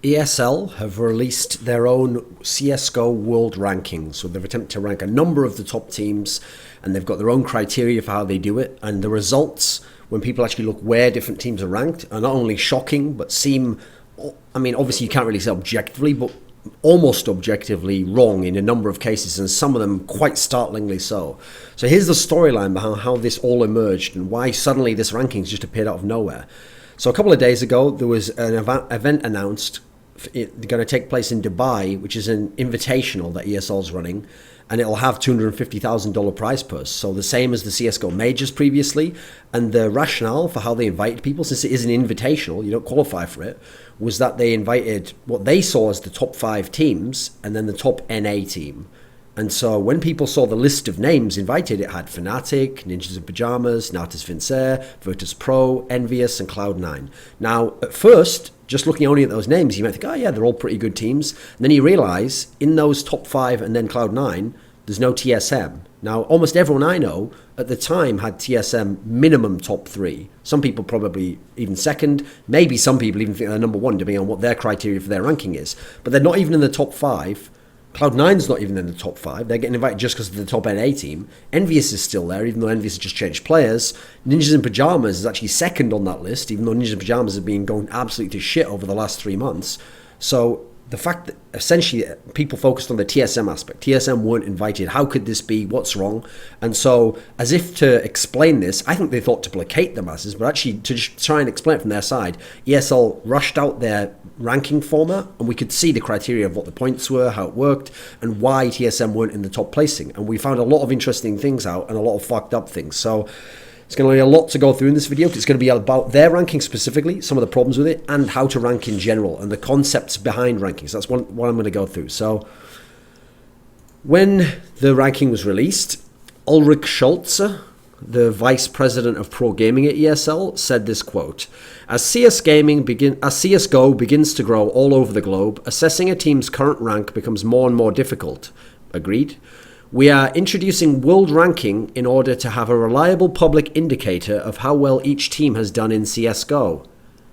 ESL have released their own CSGO world rankings. So they've attempted to rank a number of the top teams, and they've got their own criteria for how they do it. And the results, when people actually look where different teams are ranked, are not only shocking, but seem, I mean, obviously you can't really say objectively, but almost objectively wrong in a number of cases, and some of them quite startlingly so. So here's the storyline behind how this all emerged and why suddenly this rankings just appeared out of nowhere. So a couple of days ago, there was an event announced going to take place in Dubai, which is an invitational that ESL's running, and it'll have $250,000 prize purse. So the same as the CSGO majors previously. And the rationale for how they invited people, since it is an invitational, you don't qualify for it, was that they invited what they saw as the top 5 teams and then the top NA team. And so when people saw the list of names invited, it had Fnatic, Ninjas in Pyjamas, Natus Vincere, Virtus Pro, Envious, and Cloud9. Now, at first, just looking only at those names, you might think, oh yeah, they're all pretty good teams. And then you realise, in those top 5 and then Cloud9, there's no TSM. Now, almost everyone I know at the time had TSM minimum top 3. Some people probably even second. Maybe some people even think they're number 1, depending on what their criteria for their ranking is. But they're not even in the top 5. Cloud9's not even in the top 5. They're getting invited just because of the top NA team. Envious is still there, even though Envious has just changed players. Ninjas in Pyjamas is actually second on that list, even though Ninjas in Pyjamas have been going absolutely to shit over the last 3 months. So the fact that essentially people focused on the TSM aspect. TSM weren't invited. How could this be? What's wrong? And so, as if to explain this, I think they thought to placate the masses, but actually to just try and explain it from their side, ESL rushed out their ranking format, and we could see the criteria of what the points were, how it worked, and why TSM weren't in the top placing. And we found a lot of interesting things out and a lot of fucked up things. So it's going to be a lot to go through in this video, because it's going to be about their ranking specifically, some of the problems with it, and how to rank in general, and the concepts behind rankings. That's what I'm going to go through. So when the ranking was released, Ulrich Schulze, the vice president of pro gaming at ESL, said this quote: As CSGO begins to grow all over the globe, assessing a team's current rank becomes more and more difficult. Agreed? We are introducing world ranking in order to have a reliable public indicator of how well each team has done in CSGO.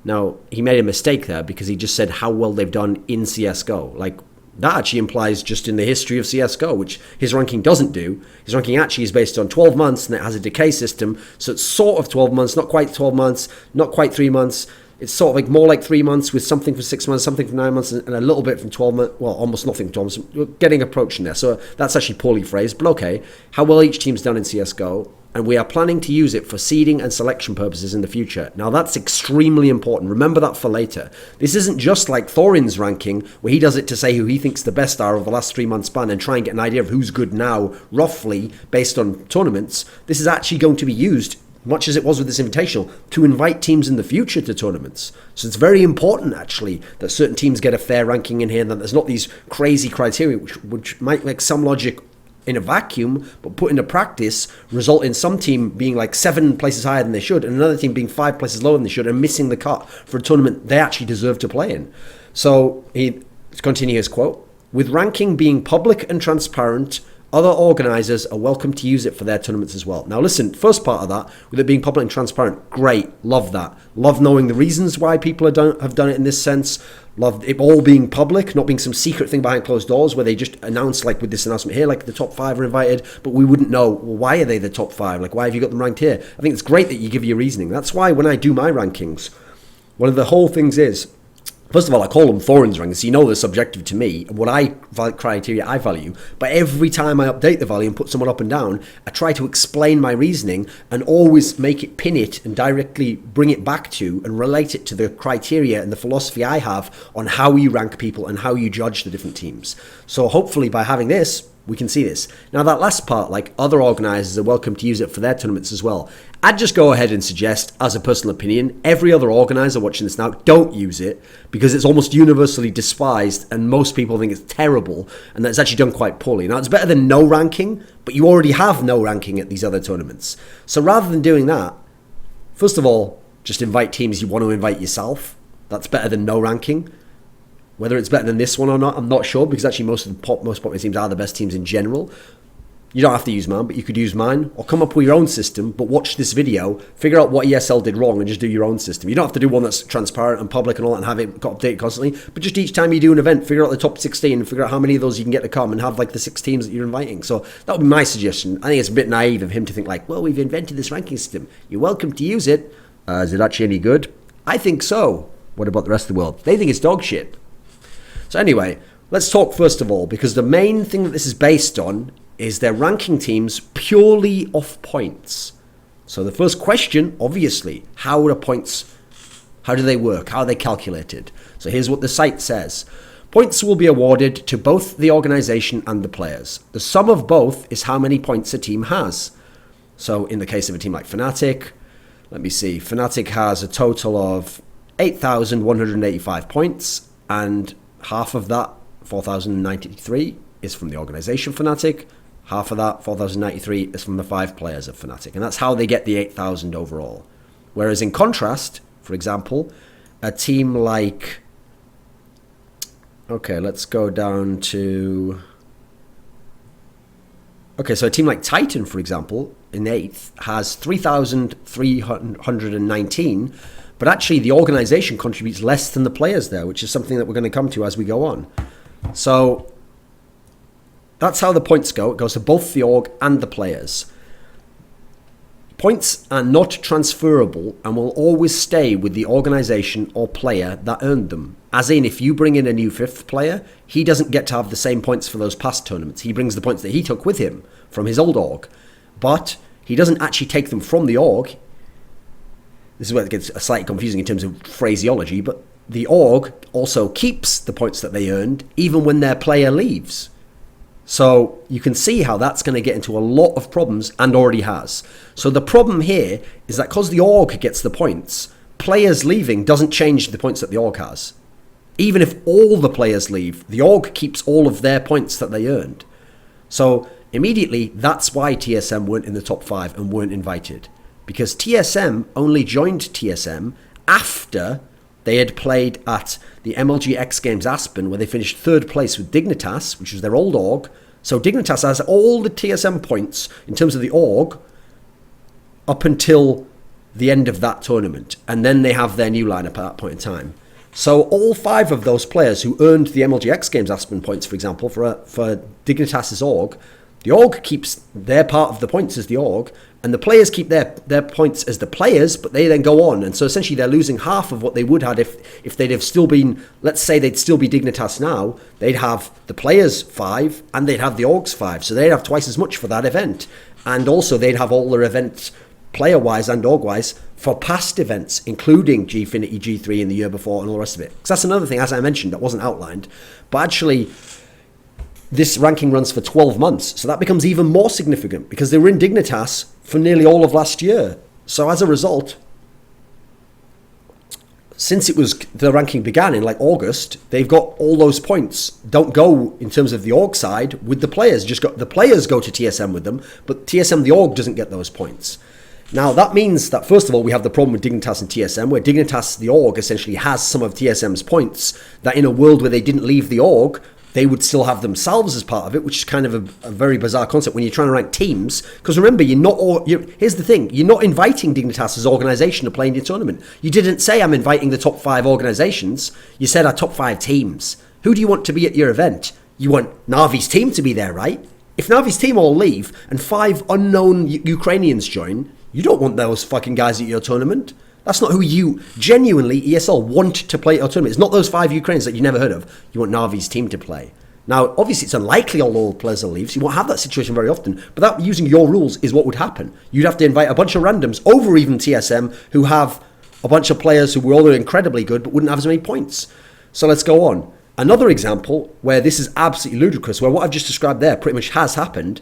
Now, he made a mistake there because he just said how well they've done in CSGO. Like, that actually implies just in the history of CSGO, which his ranking doesn't do. His ranking actually is based on 12 months, and it has a decay system. So it's sort of 12 months, not quite 12 months, not quite 3 months. It's sort of like more like 3 months with something for 6 months, something for 9 months, and a little bit from 12 months. Well, almost nothing from 12 months. We're getting approaching there. So that's actually poorly phrased, but okay. How well each team's done in CSGO. And we are planning to use it for seeding and selection purposes in the future. Now, that's extremely important. Remember that for later. This isn't just like Thorin's ranking, where he does it to say who he thinks the best are over the last 3 months span and try and get an idea of who's good now, roughly, based on tournaments. This is actually going to be used, much as it was with this invitational, to invite teams in the future to tournaments. So it's very important, actually, that certain teams get a fair ranking in here, and that there's not these crazy criteria, which might make some logic in a vacuum, but put into practice, result in some team being like 7 places higher than they should, and another team being 5 places lower than they should, and missing the cut for a tournament they actually deserve to play in. So let's continue his quote. With ranking being public and transparent, other organisers are welcome to use it for their tournaments as well. Now listen, first part of that, with it being public and transparent, great, love that. Love knowing the reasons why people have done it in this sense. Love it all being public, not being some secret thing behind closed doors where they just announce, like with this announcement here, like the top 5 are invited, but we wouldn't know, well, why are they the top 5? Like, why have you got them ranked here? I think it's great that you give your reasoning. That's why when I do my rankings, one of the whole things is, first of all, I call them Thorin's rankings, so you know they're subjective to me, and what criteria I value. But every time I update the value and put someone up and down, I try to explain my reasoning and always make it, pin it, and directly bring it back to and relate it to the criteria and the philosophy I have on how you rank people and how you judge the different teams. So hopefully by having this, we can see this. Now that last part, like other organisers are welcome to use it for their tournaments as well. I'd just go ahead and suggest, as a personal opinion, every other organiser watching this now, don't use it, because it's almost universally despised and most people think it's terrible and that it's actually done quite poorly. Now it's better than no ranking, but you already have no ranking at these other tournaments. So rather than doing that, first of all, just invite teams you want to invite yourself. That's better than no ranking. Whether it's better than this one or not, I'm not sure, because actually most popular teams are the best teams in general. You don't have to use mine, but you could use mine, or come up with your own system, but watch this video, figure out what ESL did wrong, and just do your own system. You don't have to do one that's transparent and public and all that and have it got updated constantly, but just each time you do an event, figure out the top 16 and figure out how many of those you can get to come and have like the 6 teams that you're inviting. So that would be my suggestion. I think it's a bit naive of him to think like, well, we've invented this ranking system. You're welcome to use it. Is it actually any good? I think so. What about the rest of the world? They think it's dog shit. So anyway, let's talk first of all, because the main thing that this is based on is they're ranking teams purely off points. So the first question, obviously, how do they work? How are they calculated? So here's what the site says. Points will be awarded to both the organization and the players. The sum of both is how many points a team has. So in the case of a team like Fnatic, let me see, Fnatic has a total of 8,185 points, and half of that, 4,093, is from the organization Fnatic. Half of that, 4,093, is from the 5 players of Fnatic. And that's how they get the 8,000 overall. Whereas in contrast, for example, a team like... Okay, let's go down to... Okay, so a team like Titan, for example, in 8th, has 3,319, but actually the organization contributes less than the players there, which is something that we're going to come to as we go on. So... that's how the points go. It goes to both the org and the players. Points are not transferable and will always stay with the organization or player that earned them. As in, if you bring in a new 5th player, he doesn't get to have the same points for those past tournaments. He brings the points that he took with him from his old org. But he doesn't actually take them from the org. This is where it gets slightly confusing in terms of phraseology, but the org also keeps the points that they earned even when their player leaves. So you can see how that's going to get into a lot of problems, and already has. So the problem here is that because the org gets the points, players leaving doesn't change the points that the org has. Even if all the players leave, the org keeps all of their points that they earned. So immediately, that's why TSM weren't in the top 5 and weren't invited. Because TSM only joined TSM after they had played at the MLG X Games Aspen, where they finished 3rd place with Dignitas, which was their old org. So Dignitas has all the TSM points in terms of the org up until the end of that tournament. And then they have their new lineup at that point in time. So all 5 of those players who earned the MLG X Games Aspen points, for example, for Dignitas' org, the org keeps their part of the points as the org, and the players keep their points as the players, but they then go on. And so essentially they're losing half of what they would have if they'd have still been, let's say they'd still be Dignitas now, they'd have the players 5 and they'd have the orgs 5. So they'd have twice as much for that event. And also they'd have all their events player-wise and org-wise for past events, including Gfinity, G3 in the year before and all the rest of it. Because that's another thing, as I mentioned, that wasn't outlined. But actually, this ranking runs for 12 months. So that becomes even more significant because they were in Dignitas for nearly all of last year. So as a result, since the ranking began in like August, they've got all those points. Don't go in terms of the org side with the players. The players go to TSM with them, but TSM, the org, doesn't get those points. Now, that means that, first of all, we have the problem with Dignitas and TSM, where Dignitas, the org, essentially has some of TSM's points, that in a world where they didn't leave the org, they would still have themselves as part of it, which is kind of a very bizarre concept when you're trying to rank teams. Because remember, here's the thing, you're not inviting Dignitas' organisation to play in your tournament. You didn't say, I'm inviting the top 5 organisations. You said our top 5 teams. Who do you want to be at your event? You want Navi's team to be there, right? If Navi's team all leave and 5 unknown Ukrainians join, you don't want those fucking guys at your tournament. That's not who you genuinely, ESL, want to play at your tournament. It's not those 5 Ukrainians that you never heard of. You want Navi's team to play. Now, obviously, it's unlikely all the players will leave, so you won't have that situation very often. But that, using your rules, is what would happen. You'd have to invite a bunch of randoms over even TSM who have a bunch of players who were all incredibly good but wouldn't have as many points. So let's go on. Another example where this is absolutely ludicrous, where what I've just described there pretty much has happened.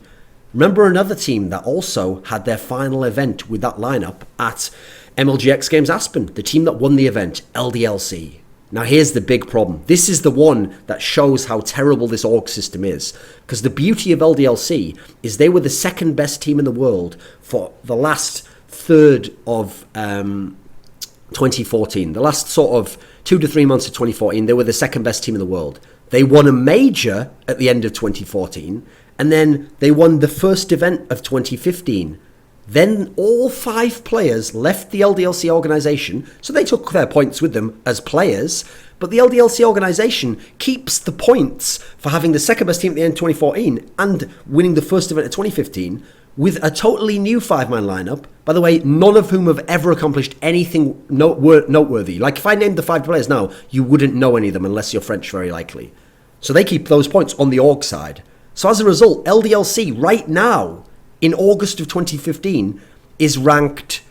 Remember another team that also had their final event with that lineup at MLG X Games Aspen, the team that won the event, LDLC. Now here's the big problem. This is the one that shows how terrible this org system is. Because the beauty of LDLC is they were the second best team in the world for the last third of 2014. The last sort of 2 to 3 months of 2014, they were the second best team in the world. They won a major at the end of 2014, And then they won the first event of 2015. Then all 5 players left the LDLC organization, so they took their points with them as players, but the LDLC organization keeps the points for having the second best team at the end of 2014 and winning the first event of 2015 with a totally new 5-man lineup, by the way, none of whom have ever accomplished anything noteworthy. Like, if I named the 5 players now, you wouldn't know any of them unless you're French, very likely. So they keep those points on the org side. So as a result, LDLC right now, in August of 2015, is ranked,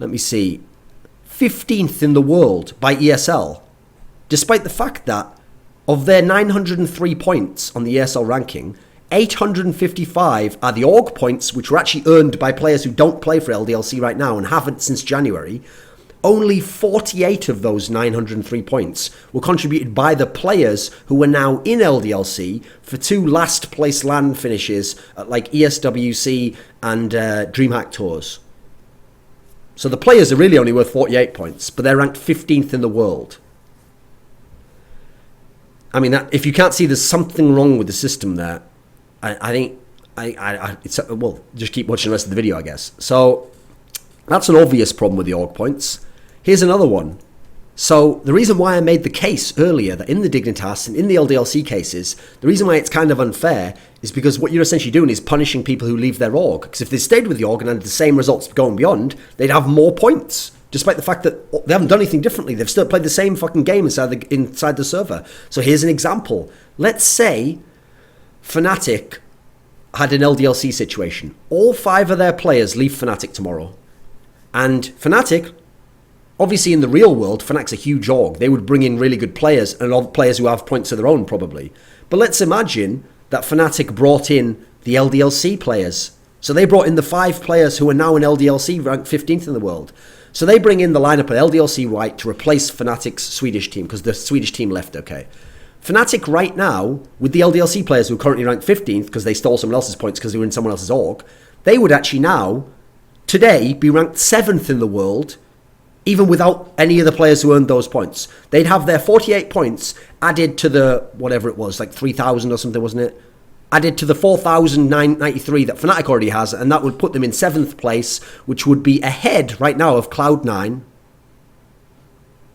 let me see, 15th in the world by ESL, despite the fact that of their 903 points on the ESL ranking, 855 are the org points, which were actually earned by players who don't play for LDLC right now and haven't since January. Only 48 of those 903 points were contributed by the players who are now in LDLC for 2 last place LAN finishes at like ESWC and DreamHack Tours. So the players are really only worth 48 points, but they're ranked 15th in the world. I mean, if you can't see there's something wrong with the system there, I think, well, just keep watching the rest of the video, I guess. So that's an obvious problem with the org points. Here's another one. So the reason why I made the case earlier that in the Dignitas and in the LDLC cases, the reason why it's kind of unfair is because what you're essentially doing is punishing people who leave their org. Because if they stayed with the org and had the same results going beyond, they'd have more points, despite the fact that they haven't done anything differently. They've still played the same fucking game inside the server. So here's an example. Let's say Fnatic had an LDLC situation. All 5 of their players leave Fnatic tomorrow. And Fnatic, obviously in the real world, Fnatic's a huge org. They would bring in really good players and all players who have points of their own probably. But let's imagine that Fnatic brought in the LDLC players. So they brought in the 5 players who are now in LDLC ranked 15th in the world. So they bring in the lineup of LDLC White to replace Fnatic's Swedish team because the Swedish team left, okay. Fnatic right now, with the LDLC players who are currently ranked 15th because they stole someone else's points because they were in someone else's org, they would actually now, today, be ranked 7th in the world, even without any of the players who earned those points. They'd have their 48 points added to the, whatever it was, like 3,000 or something, wasn't it? Added to the 4,993 that Fnatic already has, and that would put them in 7th place, which would be ahead right now of Cloud9.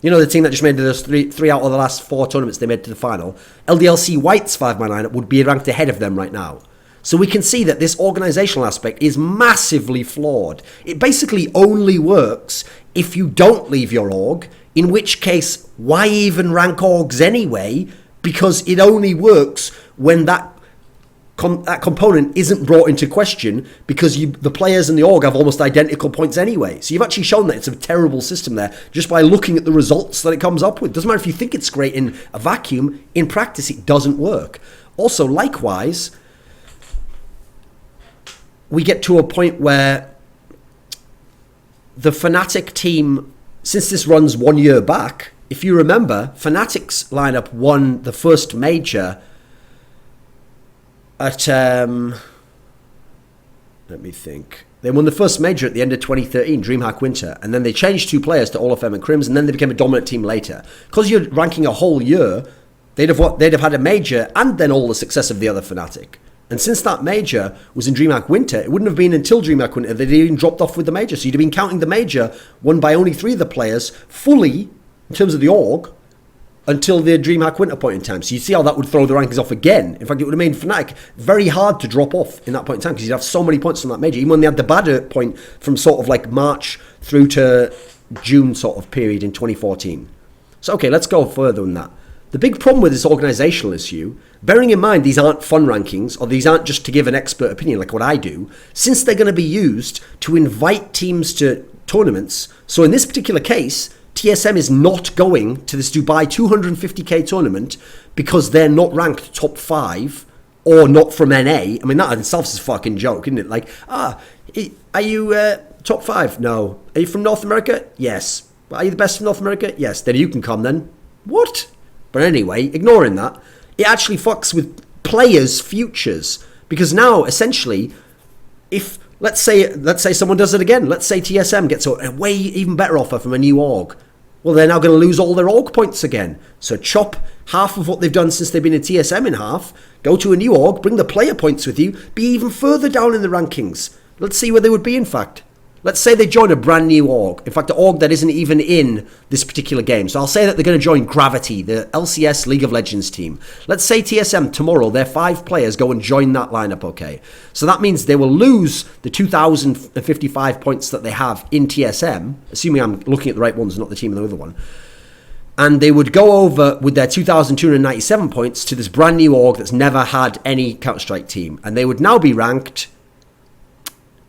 You know, the team that just made those three out of the last 4 tournaments they made to the final. LDLC White's 5-man lineup would be ranked ahead of them right now. So we can see that this organizational aspect is massively flawed. It basically only works if you don't leave your org, in which case, why even rank orgs anyway? Because it only works when that component isn't brought into question because the players in the org have almost identical points anyway. So you've actually shown that it's a terrible system there just by looking at the results that it comes up with. Doesn't matter if you think it's great in a vacuum, in practice it doesn't work. Also, likewise, we get to a point where the Fnatic team, since this runs 1 year back, if you remember, Fnatic's lineup won the first major at, let me think. They won the first major at the end of 2013, DreamHack Winter, and then they changed 2 players to All FM and Crims, and then they became a dominant team later. Because you're ranking a whole year, they'd have had a major and then all the success of the other Fnatic. And since that major was in DreamHack Winter, it wouldn't have been until DreamHack Winter that they even dropped off with the major. So you'd have been counting the major won by only 3 of the players fully, in terms of the org, until the DreamHack Winter point in time. So you see how that would throw the rankings off again. In fact, it would have made Fnatic very hard to drop off in that point in time because you'd have so many points from that major, even when they had the bad point from sort of like March through to June sort of period in 2014. So okay, let's go further than that. The big problem with this organizational issue, bearing in mind these aren't fun rankings, or these aren't just to give an expert opinion like what I do, since they're going to be used to invite teams to tournaments. So in this particular case, TSM is not going to this Dubai 250k tournament because they're not ranked top 5 or not from NA. I mean, that in itself is a fucking joke, isn't it? Like, are you top 5? No. Are you from North America? Yes. Are you the best from North America? Yes. Then you can come then. What? But anyway, ignoring that, it actually fucks with players' futures because now, essentially, if let's say someone does it again, let's say TSM gets a way even better offer from a new org. Well, they're now going to lose all their org points again. So chop half of what they've done since they've been in TSM in half, go to a new org, bring the player points with you, be even further down in the rankings. Let's see where they would be, in fact. Let's say they join a brand new org. In fact, an org that isn't even in this particular game. So I'll say that they're going to join Gravity, the LCS League of Legends team. Let's say TSM tomorrow, their 5 players go and join that lineup, okay? So that means they will lose the 2,055 points that they have in TSM, assuming I'm looking at the right ones, not the team in the other one. And they would go over with their 2,297 points to this brand new org that's never had any Counter-Strike team. And they would now be ranked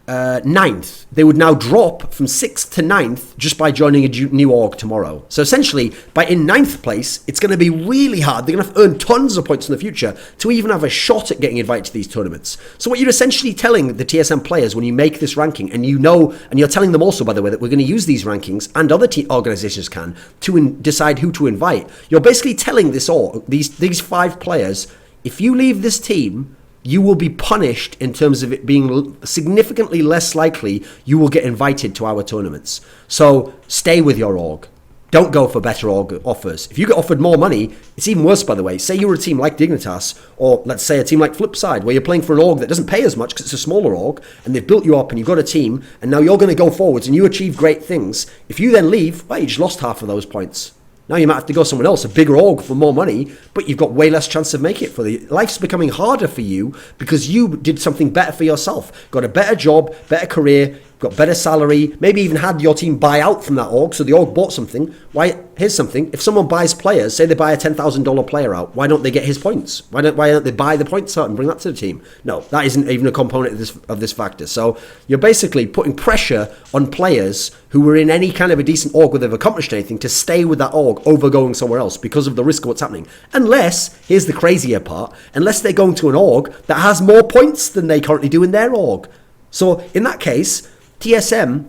9th. They would now drop from 6th to 9th just by joining a new org tomorrow. So essentially, by in 9th place, it's going to be really hard. They're going to have to earn tons of points in the future to even have a shot at getting invited to these tournaments. So what you're essentially telling the TSM players when you make this ranking, and you know, and you're telling them also, by the way, that we're going to use these rankings, and other organizations can, to decide who to invite. You're basically telling these 5 players, if you leave this team, you will be punished in terms of it being significantly less likely you will get invited to our tournaments. So stay with your org. Don't go for better org offers. If you get offered more money, it's even worse, by the way. Say you're a team like Dignitas, or let's say a team like Flipside, where you're playing for an org that doesn't pay as much because it's a smaller org, and they've built you up and you've got a team, and now you're going to go forwards and you achieve great things. If you then leave, well, you just lost half of those points. Now you might have to go somewhere else, a bigger org for more money, but you've got way less chance of making it for the... Life's becoming harder for you because you did something better for yourself. Got a better job, better career, got better salary, maybe even had your team buy out from that org, so the org bought something. Why? Here's something. If someone buys players, say they buy a $10,000 player out, why don't they get his points? Why don't they buy the points out and bring that to the team? No, that isn't even a component of this factor. So you're basically putting pressure on players who were in any kind of a decent org where they've accomplished anything to stay with that org over going somewhere else because of the risk of what's happening. Unless, here's the crazier part, unless they're going to an org that has more points than they currently do in their org. So in that case, TSM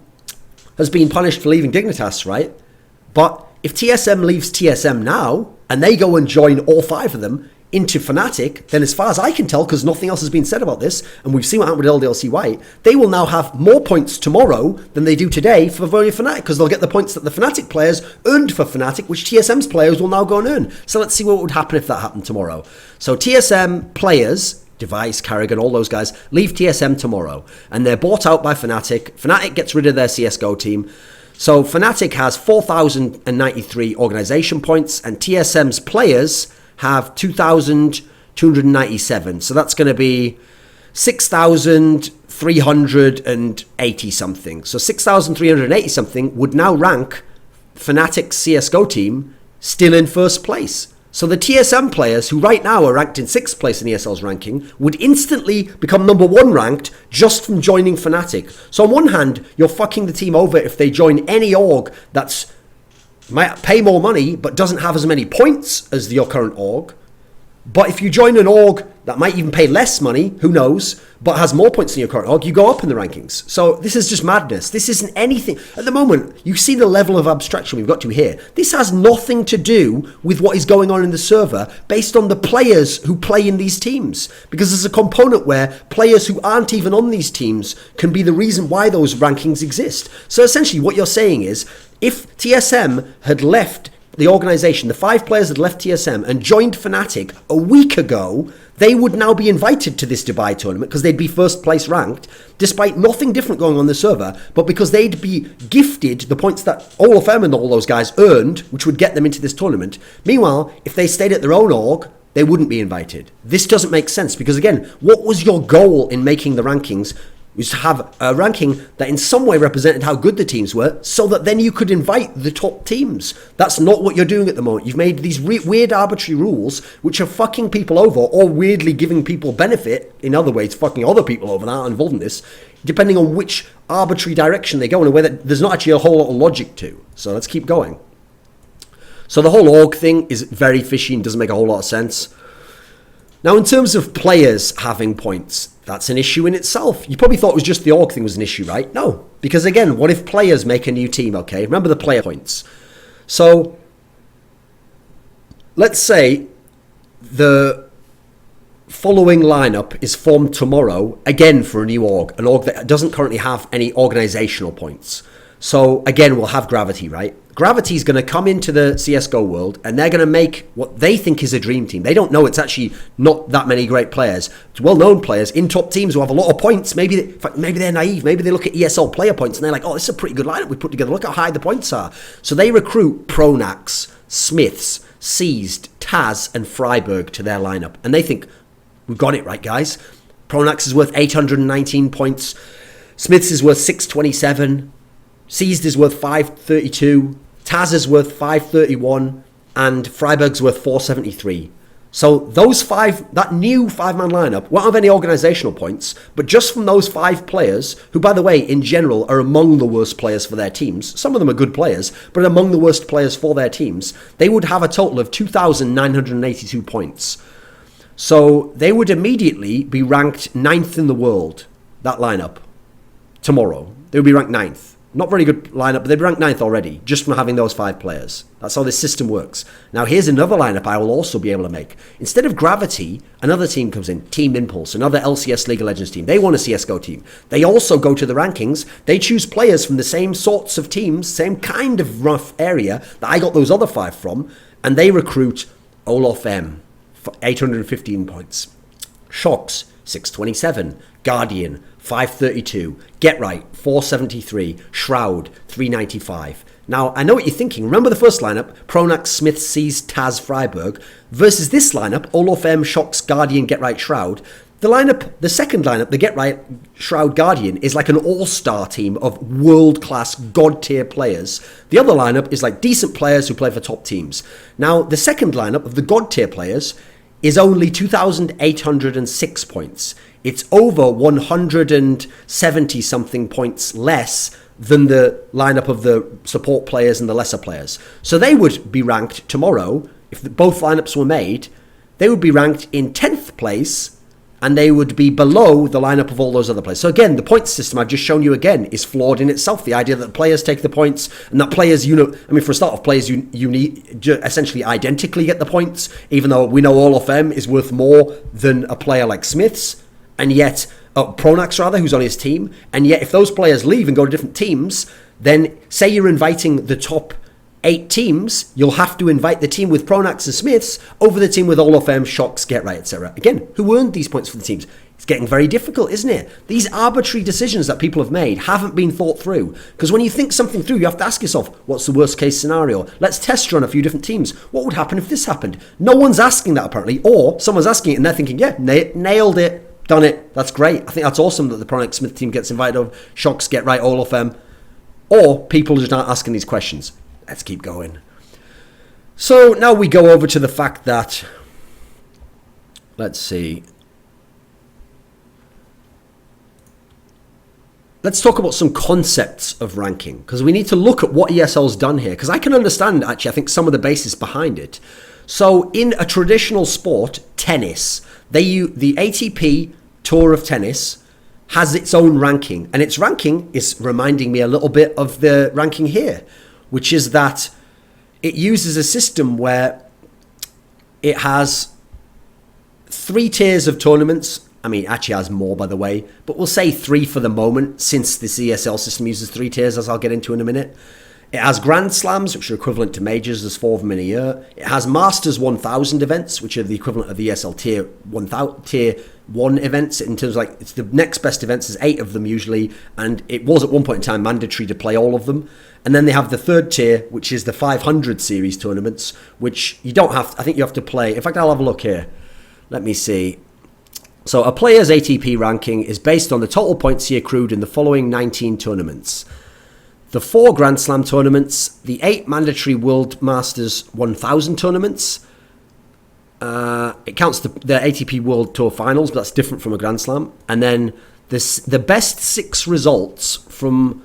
has been punished for leaving Dignitas, right? But if TSM leaves TSM now, and they go and join all 5 of them into Fnatic, then as far as I can tell, because nothing else has been said about this, and we've seen what happened with LDLC White, they will now have more points tomorrow than they do today for voting Fnatic, because they'll get the points that the Fnatic players earned for Fnatic, which TSM's players will now go and earn. So let's see what would happen if that happened tomorrow. So TSM players... Device, Carrigan, all those guys, leave TSM tomorrow. And they're bought out by Fnatic. Fnatic gets rid of their CSGO team. So Fnatic has 4,093 organization points, and TSM's players have 2,297. So that's going to be 6,380 something. So 6,380 something would now rank Fnatic's CSGO team still in first place. So the TSM players, who right now are ranked in 6th place in ESL's ranking, would instantly become number 1 ranked just from joining Fnatic. So on one hand, you're fucking the team over if they join any org that's might pay more money but doesn't have as many points as your current org. But if you join an org that might even pay less money, who knows, but has more points than your current org, you go up in the rankings. So this is just madness. This isn't anything. At the moment, you see the level of abstraction we've got to here. This has nothing to do with what is going on in the server based on the players who play in these teams. Because there's a component where players who aren't even on these teams can be the reason why those rankings exist. So essentially what you're saying is, if TSM had left the organization, the 5 players that left TSM and joined Fnatic a week ago, they would now be invited to this Dubai tournament because they'd be first place ranked, despite nothing different going on the server, but because they'd be gifted the points that Olaf M and all those guys earned, which would get them into this tournament. Meanwhile, if they stayed at their own org, they wouldn't be invited. This doesn't make sense because, again, what was your goal in making the rankings? Was to have a ranking that in some way represented how good the teams were, so that then you could invite the top teams. That's not what you're doing at the moment. You've made these weird arbitrary rules which are fucking people over, or weirdly giving people benefit in other ways, fucking other people over that are involved in this, depending on which arbitrary direction they go in a way that there's not actually a whole lot of logic to. So let's keep going. So the whole org thing is very fishy and doesn't make a whole lot of sense. Now, in terms of players having points, that's an issue in itself. You probably thought it was just the org thing was an issue, right? No. Because again, what if players make a new team, okay? Remember the player points. So, let's say the following lineup is formed tomorrow, again for a new org, an org that doesn't currently have any organizational points. So again, we'll have Gravity, right? Gravity's going to come into the CSGO world and they're going to make what they think is a dream team. They don't know it's actually not that many great players. It's well-known players in top teams who have a lot of points. Maybe they're naive. Maybe they look at ESL player points and they're like, oh, this is a pretty good lineup we put together. Look how high the points are. So they recruit Pronax, Smiths, Seized, Taz, and Freiburg to their lineup. And they think, we've got it right, guys. Pronax is worth 819 points. Smiths is worth 627. Seized is worth 532. Taz is worth 531. And Freiburg's worth 473. So those that new five-man lineup won't have any organisational points, but just from those 5 players, who, by the way, in general, are among the worst players for their teams. Some of them are good players, but among the worst players for their teams, they would have a total of 2,982 points. So they would immediately be ranked 9th in the world, that lineup, tomorrow. They would be ranked 9th. Not very good lineup, but they'd be ranked 9th already, just from having those 5 players. That's how this system works. Now, here's another lineup I will also be able to make. Instead of Gravity, another team comes in, Team Impulse, another LCS League of Legends team. They want a CSGO team. They also go to the rankings. They choose players from the same sorts of teams, same kind of rough area that I got those other 5 from, and they recruit Olof M for 815 points. Shocks, 627. Guardian, 532. Get Right, 473. Shroud, 395. Now, I know what you're thinking. Remember the first lineup, Pronax, Smith, Seized, Taz, Freiburg, versus this lineup, Olof M, Shocks, Guardian, Get Right, Shroud. The second lineup, the Get Right, Shroud, Guardian, is like an all-star team of world-class, god-tier players. The other lineup is like decent players who play for top teams. Now, the second lineup of the god-tier players is only 2,806 points. It's over 170-something points less than the lineup of the support players and the lesser players. So they would be ranked tomorrow, if both lineups were made, they would be ranked in 10th place, and they would be below the lineup of all those other players. So again, the point system I've just shown you again is flawed in itself. The idea that players take the points and that players, for a start off, players essentially identically get the points, even though we know all of them is worth more than a player like Smiths, and yet, Pronax rather, who's on his team, and yet if those players leave and go to different teams, then say you're inviting the top 8 teams, you'll have to invite the team with Pronax and Smiths over the team with all of them, Shocks, Get Right, etc. Again, who earned these points for the teams? It's getting very difficult, isn't it? These arbitrary decisions that people have made haven't been thought through. Because when you think something through, you have to ask yourself, what's the worst case scenario? Let's test run a few different teams. What would happen if this happened? No one's asking that apparently, or someone's asking it and they're thinking, yeah, nailed it. Done it. That's great. I think that's awesome that the Pronax Smith team gets invited over. Shocks, Get Right, all of them. Or people just aren't asking these questions. Let's keep going. So now we go over to the fact that, let's see. Let's talk about some concepts of ranking, because we need to look at what ESL's done here, because I can understand, actually, I think some of the basis behind it. So in a traditional sport, tennis, the ATP Tour of Tennis has its own ranking, and its ranking is reminding me a little bit of the ranking here, which is that it uses a system where it has 3 tiers of tournaments. I mean, it actually has more, by the way, but we'll say 3 for the moment, since this ESL system uses 3 tiers, as I'll get into in a minute. It has Grand Slams, which are equivalent to majors. There's 4 of them in a year. It has Masters 1000 events, which are the equivalent of the ESL Tier 1 events. In terms of, like, it's the next best events. There's 8 of them usually, and it was at one point in time mandatory to play all of them. And then they have the third tier, which is the 500 series tournaments, which you don't have. I think you have to play. In fact, I'll have a look here. Let me see. So a player's ATP ranking is based on the total points he accrued in the following 19 tournaments. The 4 Grand Slam tournaments, the 8 mandatory World Masters 1000 tournaments. It counts the ATP World Tour Finals, but that's different from a Grand Slam. And then the best 6 results from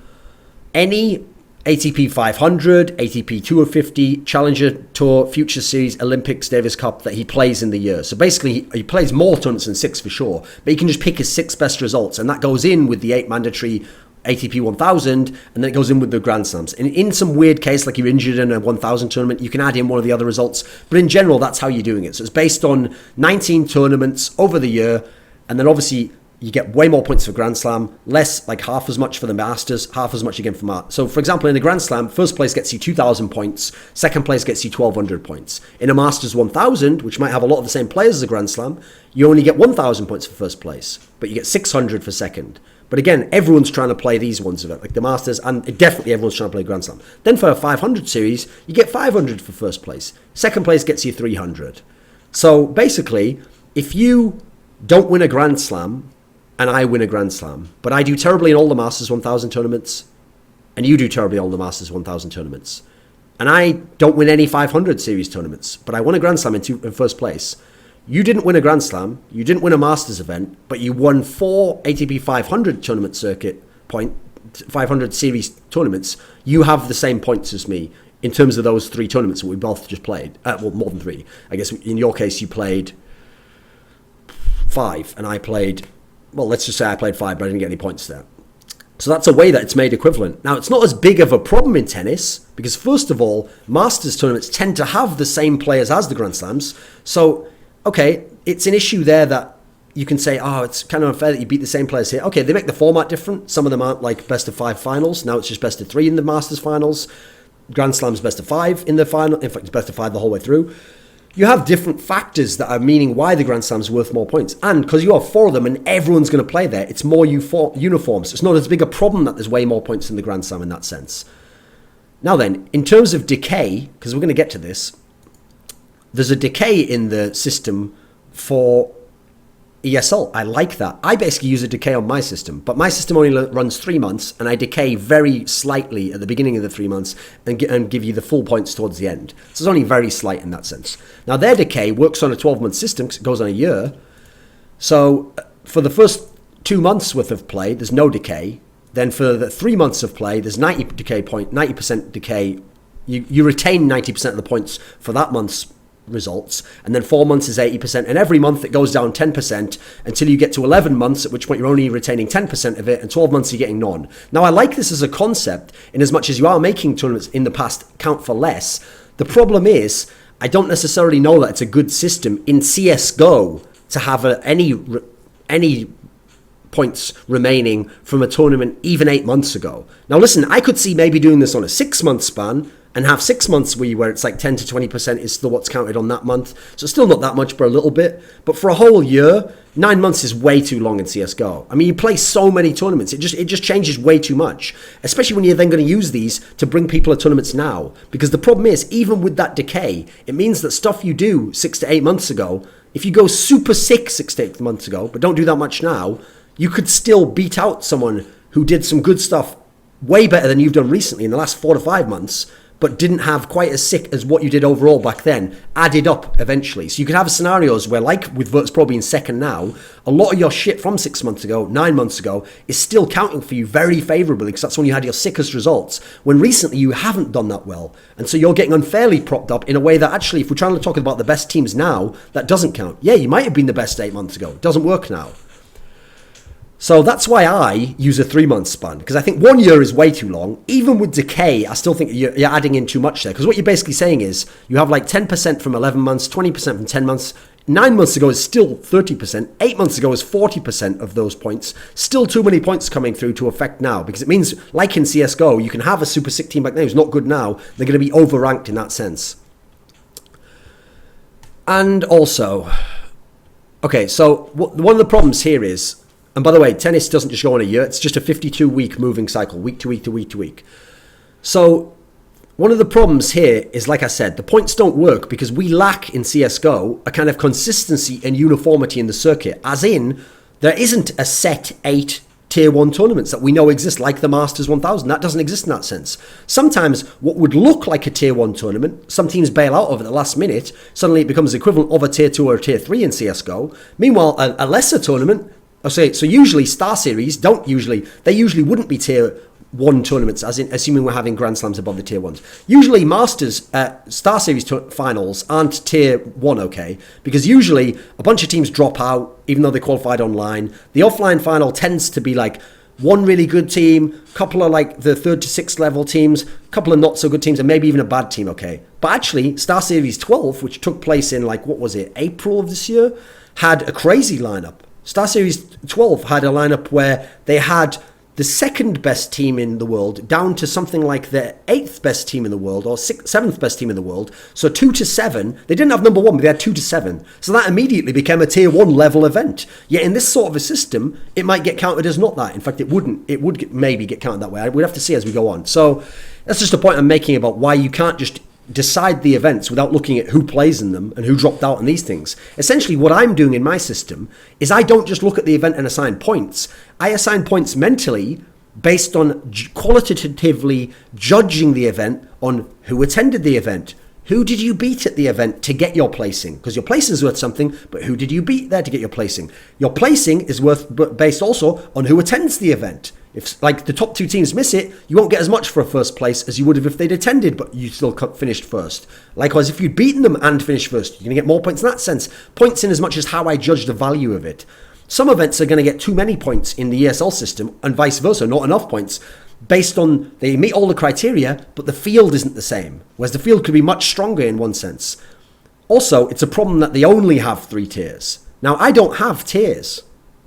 any ATP 500, ATP 250, Challenger Tour, Future Series, Olympics, Davis Cup that he plays in the year. So basically, he plays more tournaments than 6 for sure, but he can just pick his 6 best results, and that goes in with the 8 mandatory ATP 1000, and then it goes in with the Grand Slams. And in some weird case, like you're injured in a 1000 tournament, you can add in one of the other results. But in general, that's how you're doing it. So it's based on 19 tournaments over the year, and then obviously you get way more points for Grand Slam, less, like half as much for the Masters, half as much again for Masters. So, for example, in a Grand Slam, first place gets you 2,000 points, second place gets you 1,200 points. In a Masters 1,000, which might have a lot of the same players as a Grand Slam, you only get 1,000 points for first place, but you get 600 for second. But again, everyone's trying to play these ones of it, like the Masters, and definitely everyone's trying to play Grand Slam. Then for a 500 series, you get 500 for first place. Second place gets you 300. So basically, if you don't win a Grand Slam, and I win a Grand Slam, but I do terribly in all the Masters 1000 tournaments, and you do terribly in all the Masters 1000 tournaments, and I don't win any 500 series tournaments, but I won a Grand Slam in first place. You didn't win a Grand Slam, you didn't win a Masters event, but you won 4 ATP 500 tournament circuit 500 series tournaments. You have the same points as me in terms of those 3 tournaments that we both just played. Well, more than 3. I guess in your case you played 5, and I played, well, let's just say I played 5, but I didn't get any points there. So that's a way that it's made equivalent. Now, it's not as big of a problem in tennis, because first of all, Masters tournaments tend to have the same players as the Grand Slams. So, okay, it's an issue there that you can say, oh, it's kind of unfair that you beat the same players here. Okay, they make the format different. Some of them aren't like best of 5 finals. Now it's just best of 3 in the Masters finals. Grand Slam's best of 5 in the final. In fact, it's best of 5 the whole way through. You have different factors that are meaning why the Grand Slam's worth more points. And because you have 4 of them and everyone's going to play there, it's more uniform. So it's not as big a problem that there's way more points in the Grand Slam in that sense. Now then, in terms of decay, because we're going to get to this, there's a decay in the system for ESL. I like that. I basically use a decay on my system, but my system only runs 3 months, and I decay very slightly at the beginning of the 3 months and give you the full points towards the end. So it's only very slight in that sense. Now, their decay works on a 12-month system because it goes on a year. So for the first 2 months worth of play, there's no decay. Then for the 3 months of play, there's 90% decay. You retain 90% of the points for that month's results, and then 4 months is 80%, and every month it goes down 10% until you get to 11 months, at which point you're only retaining 10% of it, and 12 months you're getting none. Now, I like this as a concept in as much as you are making tournaments in the past count for less. The problem is, I don't necessarily know that it's a good system in CSGO to have any points remaining from a tournament even 8 months ago. Now listen, I could see maybe doing this on a 6-month span, and have 6 months where it's like 10 to 20% is still what's counted on that month. So still not that much, but a little bit. But for a whole year, 9 months is way too long in CSGO. I mean, you play so many tournaments. It just changes way too much, especially when you're then going to use these to bring people to tournaments now. Because the problem is, even with that decay, it means that stuff you do 6 to 8 months ago, if you go super sick 6 to 8 months ago, but don't do that much now, you could still beat out someone who did some good stuff way better than you've done recently in the last 4 to 5 months, but didn't have quite as sick as what you did overall back then, added up eventually. So you could have scenarios where, like with Virtus Pro being second now, a lot of your shit from 6 months ago, 9 months ago, is still counting for you very favourably, because that's when you had your sickest results, when recently you haven't done that well. And so you're getting unfairly propped up in a way that actually, if we're trying to talk about the best teams now, that doesn't count. Yeah, you might have been the best 8 months ago. It doesn't work now. So that's why I use a 3-month span, because I think 1 year is way too long. Even with decay, I still think you're adding in too much there, because what you're basically saying is you have like 10% from 11 months, 20% from 10 months. 9 months ago is still 30%. 8 months ago is 40% of those points. Still too many points coming through to affect now, because it means, like in CSGO, you can have a super sick team back then who's not good now. They're going to be overranked in that sense. And also, okay, so one of the problems here is, and by the way, tennis doesn't just go on a year. It's just a 52-week moving cycle, week to week to week to week. So one of the problems here is, like I said, the points don't work because we lack in CSGO a kind of consistency and uniformity in the circuit. As in, there isn't a set 8 Tier 1 tournaments that we know exist, like the Masters 1000. That doesn't exist in that sense. Sometimes what would look like a Tier 1 tournament, some teams bail out of at the last minute, suddenly it becomes the equivalent of a Tier 2 or a Tier 3 in CSGO. Meanwhile, a lesser tournament, so usually Star Series they usually wouldn't be Tier 1 tournaments, as in assuming we're having Grand Slams above the Tier 1s. Usually Masters, Star Series finals aren't Tier 1, okay? Because usually a bunch of teams drop out, even though they qualified online. The offline final tends to be like one really good team, couple of like the 3rd to 6th level teams, couple of not so good teams, and maybe even a bad team, okay? But actually, Star Series 12, which took place in like, what was it, April of this year, had a crazy lineup. Star Series 12 had a lineup where they had the second best team in the world down to something like the 8th best team in the world or 7th best team in the world. So 2 to 7. They didn't have number 1, but they had 2 to 7. So that immediately became a tier 1 level event. Yet in this sort of a system, it might get counted as not that. In fact, it wouldn't. It would maybe get counted that way. We'd have to see as we go on. So that's just a point I'm making about why you can't just decide the events without looking at who plays in them and who dropped out in these things. Essentially, what I'm doing in my system is I don't just look at the event and assign points. I assign points mentally based on qualitatively judging the event on who attended the event. Who did you beat at the event to get your placing? Because your placing is worth something, but who did you beat there to get your placing? Your placing is worth based also on who attends the event. If like the top 2 teams miss it, you won't get as much for a first place as you would have if they'd attended, but you still finished first. Likewise, if you'd beaten them and finished first, you're going to get more points in that sense. Points in as much as how I judge the value of it. Some events are going to get too many points in the ESL system and vice versa, not enough points, based on they meet all the criteria, but the field isn't the same. Whereas the field could be much stronger in one sense. Also, it's a problem that they only have 3 tiers. Now, I don't have tiers.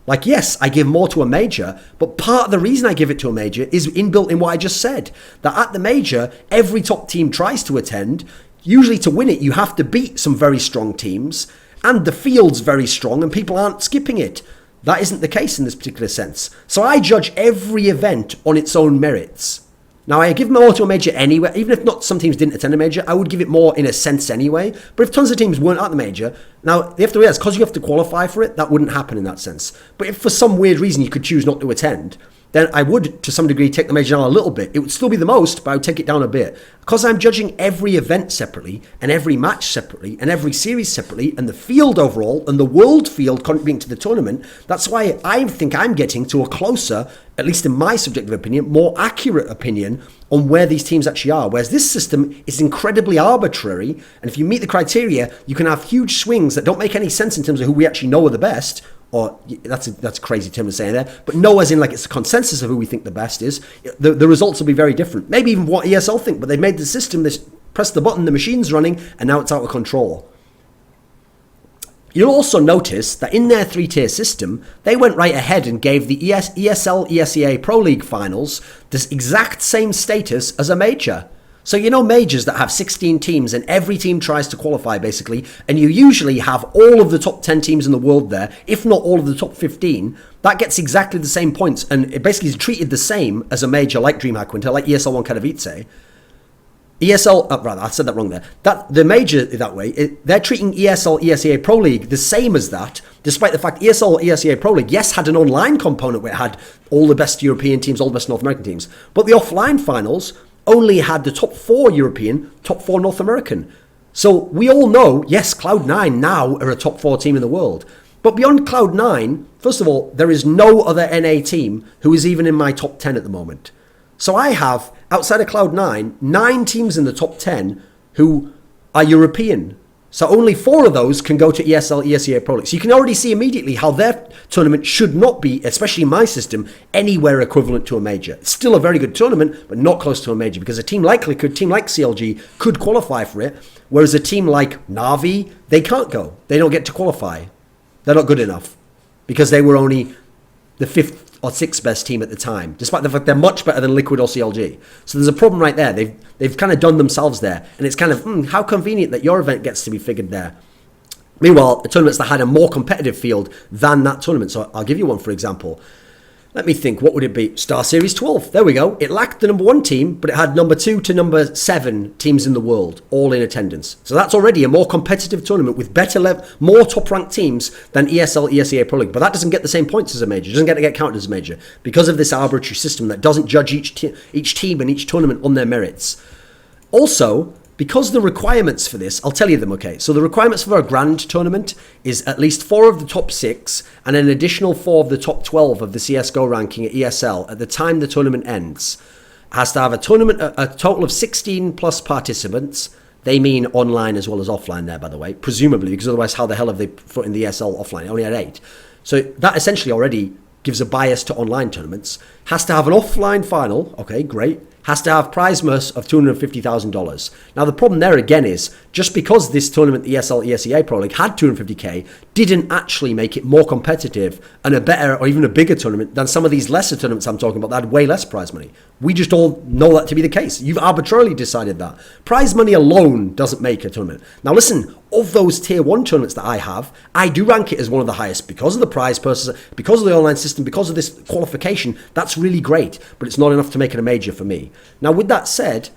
Like, yes, I give more to a major, but part of the reason I give it to a major is inbuilt in what I just said. That at the major, every top team tries to attend. Usually to win it, you have to beat some very strong teams, and the field's very strong, and people aren't skipping it. That isn't the case in this particular sense. So I judge every event on its own merits. Now, I give more to a major anyway. Even if not some teams didn't attend a major, I would give it more in a sense anyway. But if tons of teams weren't at the major, now, they have to realize, because you have to qualify for it, that wouldn't happen in that sense. But if for some weird reason you could choose not to attend, then I would, to some degree, take the major down a little bit. It would still be the most, but I would take it down a bit. Because I'm judging every event separately, and every match separately, and every series separately, and the field overall, and the world field contributing to the tournament, that's why I think I'm getting to a closer, at least in my subjective opinion, more accurate opinion on where these teams actually are. Whereas this system is incredibly arbitrary, and if you meet the criteria, you can have huge swings that don't make any sense in terms of who we actually know are the best, or that's a crazy term to say there, but no as in like it's a consensus of who we think the best is. The results will be very different. Maybe even what ESL think, but they made the system, they press the button, the machine's running, and now it's out of control. You'll also notice that in their 3-tier system, they went right ahead and gave the ESL ESEA Pro League finals this exact same status as a major. So you know majors that have 16 teams and every team tries to qualify basically, and you usually have all of the top 10 teams in the world there, if not all of the top 15, that gets exactly the same points, and it basically is treated the same as a major like DreamHack Winter, like ESL 1 Katowice. I said that wrong there. That the major that way, they're treating ESL ESEA Pro League the same as that, despite the fact ESL ESEA Pro League, yes, had an online component where it had all the best European teams, all the best North American teams, but the offline finals only had the top 4 European, top 4 North American. So we all know, yes, Cloud9 now are a top 4 team in the world. But beyond Cloud9, first of all, there is no other NA team who is even in my top 10 at the moment. So I have, outside of Cloud9, 9 teams in the top 10 who are European. So only 4 of those can go to ESL, ESEA Pro League. So you can already see immediately how their tournament should not be, especially in my system, anywhere equivalent to a major. It's still a very good tournament, but not close to a major, because a team like CLG could qualify for it, whereas a team like Na'Vi, they can't go. They don't get to qualify. They're not good enough, because they were only the 5th or 6th best team at the time, despite the fact they're much better than Liquid or CLG. So there's a problem right there. They've kind of done themselves there. And it's kind of, how convenient that your event gets to be figured there. Meanwhile, the tournaments that had a more competitive field than that tournament. So I'll give you one, for example. Let me think, what would it be? Star Series 12. There we go. It lacked the number 1 team, but it had number 2 to number 7 teams in the world, all in attendance. So that's already a more competitive tournament with more top-ranked teams than ESL, ESEA Pro League. But that doesn't get the same points as a major. It doesn't get counted as a major because of this arbitrary system that doesn't judge each team and each tournament on their merits. Also, because the requirements for this, I'll tell you them, okay? So the requirements for a grand tournament is at least 4 of the top 6 and an additional 4 of the top 12 of the CSGO ranking at ESL at the time the tournament ends. It has to have a total of 16 plus participants. They mean online as well as offline there, by the way, presumably, because otherwise how the hell have they put in the ESL offline? It only had 8. So that essentially already gives a bias to online tournaments. Has to have an offline final, okay, great. has to have prize purse of $250,000. Now, the problem there again is just because this tournament, the ESL ESEA Pro League, had 250k, didn't actually make it more competitive and a better or even a bigger tournament than some of these lesser tournaments I'm talking about that had way less prize money. We just all know that to be the case. You've arbitrarily decided that. Prize money alone doesn't make a tournament. Now, listen, of those tier 1 tournaments that I have, I do rank it as one of the highest because of the prize purses, because of the online system, because of this qualification. That's really great, but it's not enough to make it a major for me. Now, with that said,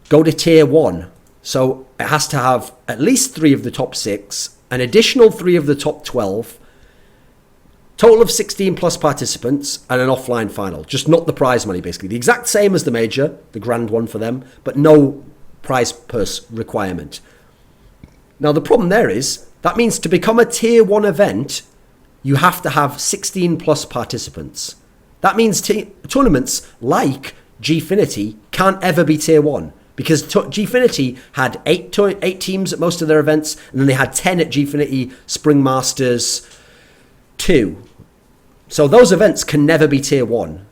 go to tier 1. So it has to have at least 3 of the top 6, an additional 3 of the top 12, total of 16 plus participants, and an offline final. Just not the prize money, basically. The exact same as the major, the grand one for them, but no prize purse requirement. Now, the problem there is, that means to become a tier 1 event, you have to have 16 plus participants. That means tournaments like Gfinity can't ever be tier 1 because Gfinity had 8 teams at most of their events, and then they had 10 at Gfinity Spring Masters 2. So those events can never be tier 1.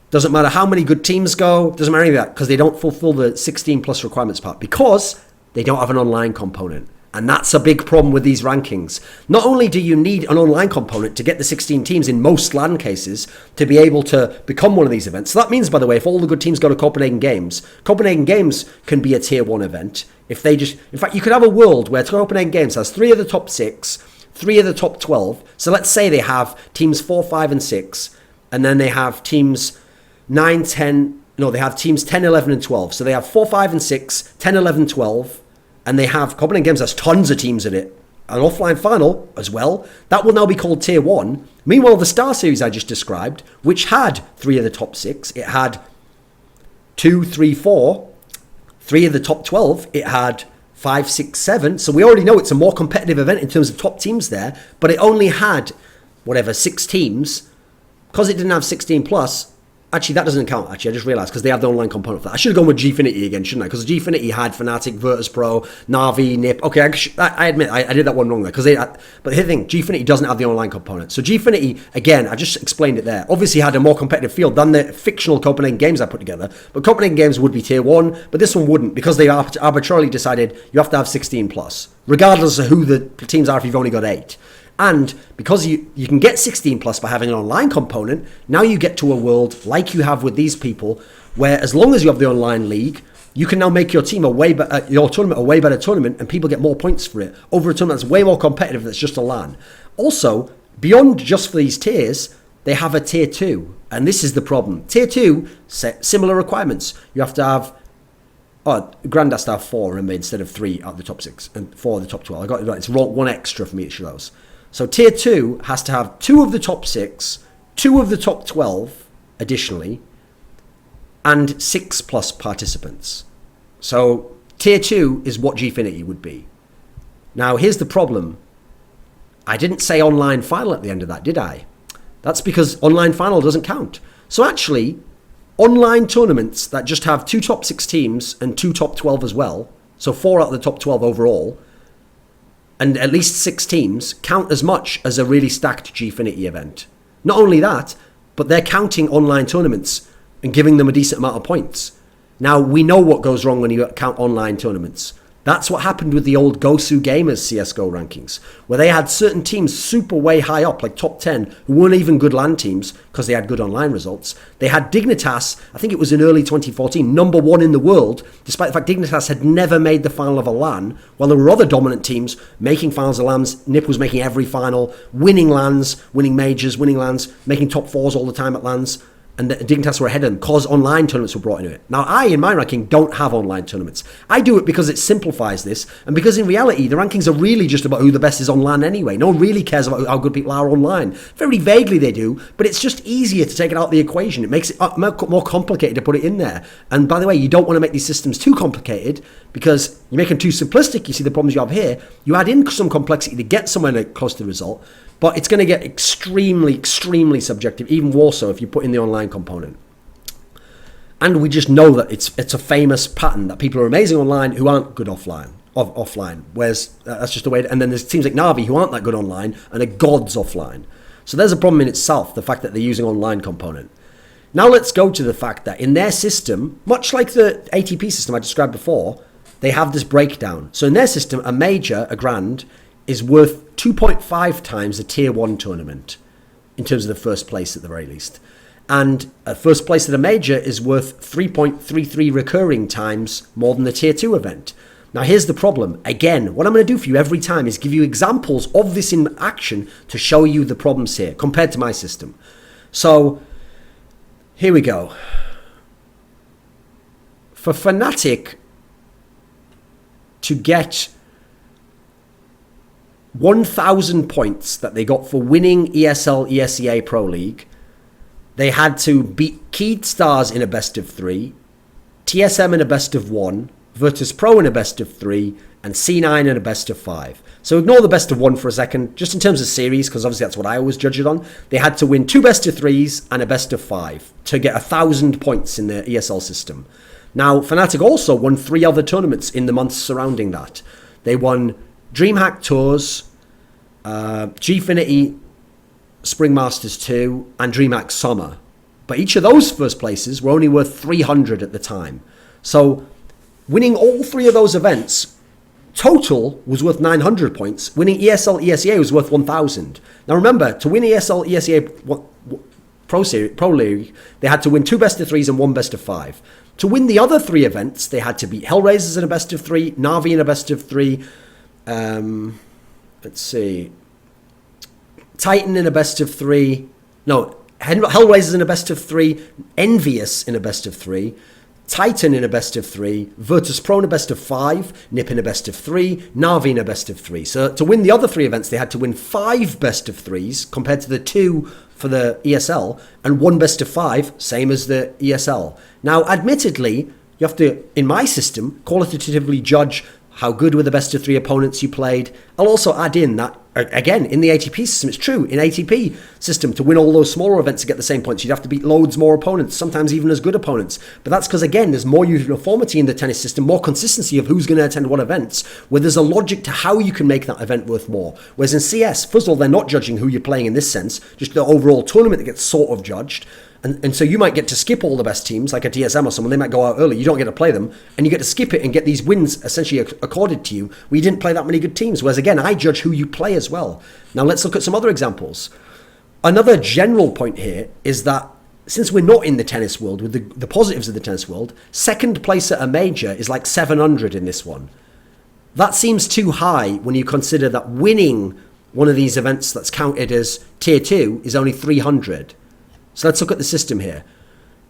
Doesn't matter how many good teams go, doesn't matter any of that, because they don't fulfill the 16 plus requirements part because they don't have an online component. And that's a big problem with these rankings. Not only do you need an online component to get the 16 teams in most LAN cases to be able to become one of these events. So that means, by the way, if all the good teams go to Copenhagen Games can be a tier 1 event. If they just, in fact, you could have a world where Copenhagen Games has 3 of the top 6, 3 of the top 12. So let's say they have teams 4, 5, and 6, and then they have teams 9, 10, no, they have teams 10, 11, and 12. So they have 4, 5, and 6, 10, 11, 12. And they have Copenhagen Games has tons of teams in it. An offline final as well. That will now be called Tier 1. Meanwhile, the Star Series I just described, which had 3 of the top 6, it had 2, 3, 4, 3 of the top 12, it had 5, 6, 7. So we already know it's a more competitive event in terms of top teams there, but it only had, 6 teams. Because it didn't have 16 plus, actually, that doesn't count, actually. I just realised, because they have the online component for that. I should have gone with Gfinity again, shouldn't I? Because Gfinity had Fnatic, Virtus.pro, Na'Vi, NiP. Okay, I admit, I did that one wrong there. But here's the thing, Gfinity doesn't have the online component. So Gfinity, again, I just explained it there, obviously had a more competitive field than the fictional Copenhagen Games I put together. But Copenhagen Games would be tier 1, but this one wouldn't, because they arbitrarily decided you have to have 16 plus, regardless of who the teams are if you've only got 8. And because you can get 16 plus by having an online component, now you get to a world like you have with these people, where as long as you have the online league, you can now make your team your tournament a way better tournament, and people get more points for it over a tournament that's way more competitive that's just a LAN. Also, beyond just for these tiers, they have a tier 2, and this is the problem. Tier 2 set similar requirements. You have to have Grand has to have 4 instead of 3 out of the top 6 and 4 of the top 12. I got it right. It's 1 extra from each of those. So tier 2 has to have 2 of the top 6, 2 of the top 12 additionally, and 6 plus participants. So tier 2 is what Gfinity would be. Now here's the problem. I didn't say online final at the end of that, did I? That's because online final doesn't count. So actually, online tournaments that just have 2 top 6 teams and 2 top 12 as well, so 4 out of the top 12 overall, and at least 6 teams, count as much as a really stacked Gfinity event. Not only that, but they're counting online tournaments and giving them a decent amount of points. Now, we know what goes wrong when you count online tournaments. That's what happened with the old Gosu Gamers CSGO rankings, where they had certain teams super way high up, like top 10, who weren't even good LAN teams because they had good online results. They had Dignitas, I think it was in early 2014, number 1 in the world, despite the fact Dignitas had never made the final of a LAN, while there were other dominant teams making finals of LANs. NiP was making every final, winning LANs, winning majors, winning LANs, making top 4s all the time at LANs. And the Dignitas were ahead of them because online tournaments were brought into it. Now, I, in my ranking, don't have online tournaments. I do it because it simplifies this, and because in reality, the rankings are really just about who the best is online anyway. No one really cares about how good people are online. Very vaguely they do, but it's just easier to take it out of the equation. It makes it more complicated to put it in there. And by the way, you don't want to make these systems too complicated, because you make them too simplistic. You see the problems you have here. You add in some complexity to get somewhere close to the result, but it's going to get extremely, extremely subjective, even more so if you put in the online component. And we just know that it's a famous pattern that people are amazing online who aren't good offline. Whereas that's just the way. And then there's teams like Na'Vi who aren't that good online and are gods offline. So there's a problem in itself, the fact that they're using online component. Now let's go to the fact that in their system, much like the ATP system I described before, they have this breakdown. So in their system, a major, a grand, is worth 2.5 times a tier 1 tournament in terms of the first place at the very least. And a first place at a major is worth 3.33 recurring times more than the tier 2 event. Now here's the problem. Again, what I'm going to do for you every time is give you examples of this in action to show you the problems here compared to my system. So here we go. For Fnatic to get 1,000 points that they got for winning ESL ESEA Pro League, they had to beat Keyed Stars in a best of 3, TSM in a best of 1, Virtus Pro in a best of 3, and C9 in a best of 5. So ignore the best of 1 for a second, just in terms of series, because obviously that's what I always judge it on. They had to win 2 best of 3s and a best of 5 to get 1,000 points in the ESL system. Now, Fnatic also won 3 other tournaments in the months surrounding that. They won DreamHack Tours, Gfinity Spring Masters 2, and DreamHack Summer. But each of those first places were only worth 300 at the time. So winning all 3 of those events total was worth 900 points. Winning ESL ESEA was worth 1,000. Now remember, to win ESL ESEA Pro League, they had to win 2 best of 3s and 1 best of 5. To win the other 3 events, they had to beat Hellraisers in a best of 3, Na'Vi in a best of 3, let's see, Titan in a best of 3, no, Hellraisers in a best of 3, Envious in a best of 3, Titan in a best of 3, Virtus Pro in a best of 5, Nip in a best of 3, Na'Vi in a best of 3. So to win the other 3 events, they had to win 5 best of 3s compared to the 2 for the ESL, and 1 best of 5, same as the ESL. Now, admittedly, you have to, in my system, qualitatively judge how good were the best of 3 opponents you played. I'll also add in that, again, in the ATP system, it's true. In ATP system, to win all those smaller events to get the same points, you'd have to beat loads more opponents, sometimes even as good opponents. But that's because, again, there's more uniformity in the tennis system, more consistency of who's going to attend what events, where there's a logic to how you can make that event worth more. Whereas in CS, first of all, they're not judging who you're playing in this sense, just the overall tournament that gets sort of judged. And so you might get to skip all the best teams, like a TSM or someone. They might go out early. You don't get to play them. And you get to skip it and get these wins essentially accorded to you where you didn't play that many good teams. Whereas, again, I judge who you play as well. Now, let's look at some other examples. Another general point here is that since we're not in the tennis world, with the positives of the tennis world, second place at a major is like 700 in this one. That seems too high when you consider that winning one of these events that's counted as tier 2 is only 300. So let's look at the system here.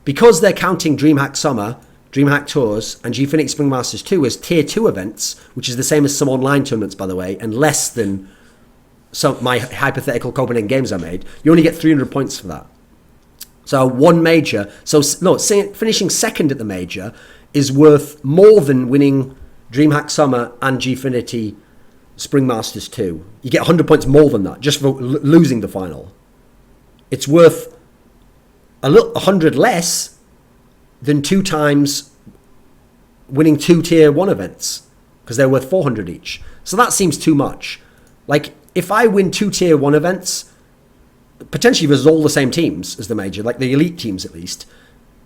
Because they're counting DreamHack Summer, DreamHack Tours, and Gfinity Spring Masters 2 as tier 2 events, which is the same as some online tournaments, by the way, and less than some my hypothetical Copenhagen Games I made, you only get 300 points for that. So one major, finishing second at the major is worth more than winning DreamHack Summer and Gfinity Spring Masters 2. You get 100 points more than that, just for losing the final. It's worth 100 less than 2 times winning 2 tier 1 events, because they're worth 400 each. So that seems too much. Like, if I win 2 tier 1 events, potentially versus all the same teams as the major, like the elite teams at least,